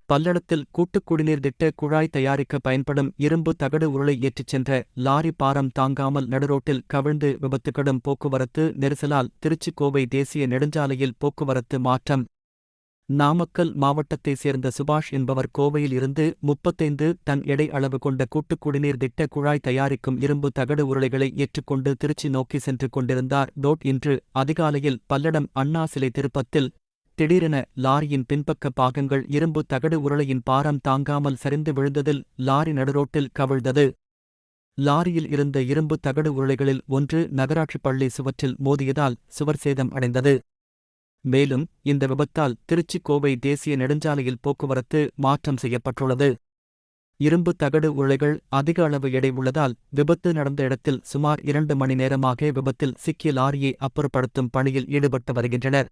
பல்லடத்தில் கூட்டுக் குடிநீர் திட்ட குழாய் தயாரிக்க பயன்படும் இரும்பு தகடு உருளை ஏற்றிச் சென்ற லாரி பாரம் தாங்காமல் நடுரோட்டில் கவிழ்ந்து விபத்துக்கடும் போக்குவரத்து நெரிசலால் திருச்சி கோவை தேசிய நெடுஞ்சாலையில் போக்குவரத்து மாற்றம். நாமக்கல் மாவட்டத்தைச் சேர்ந்த சுபாஷ் என்பவர் கோவையில் இருந்து 35 டன் எடை அளவு கொண்ட கூட்டுக் குடிநீர் திட்ட குழாய் தயாரிக்கும் இரும்பு தகடு உருளைகளை ஏற்றுக்கொண்டு திருச்சி நோக்கி சென்று கொண்டிருந்தார். இன்று அதிகாலையில் பல்லடம் அண்ணா சிலை திருப்பத்தில் திடீரென லாரியின் பின்பக்க பாகங்கள் இரும்பு தகடு உருளையின் பாரம் தாங்காமல் சரிந்து விழுந்ததில் லாரி நடுரோட்டில் கவிழ்ந்தது. லாரியில் இருந்த இரும்பு தகடு உருளைகளில் ஒன்று நகராட்சி பள்ளி சுவற்றில் மோதியதால் சுவர் சேதம் அடைந்தது. மேலும் இந்த விபத்தால் திருச்சி கோவை தேசிய நெடுஞ்சாலையில் போக்குவரத்து மாற்றம் செய்யப்பட்டுள்ளது. இரும்பு தகடு உருளைகள் அதிக அளவு எடை உள்ளதால் விபத்து நடந்த இடத்தில் சுமார் 2 மணி நேரமாக விபத்தில் சிக்கிய லாரியை அப்புறப்படுத்தும் பணியில் ஈடுபட்டு வருகின்றனர்.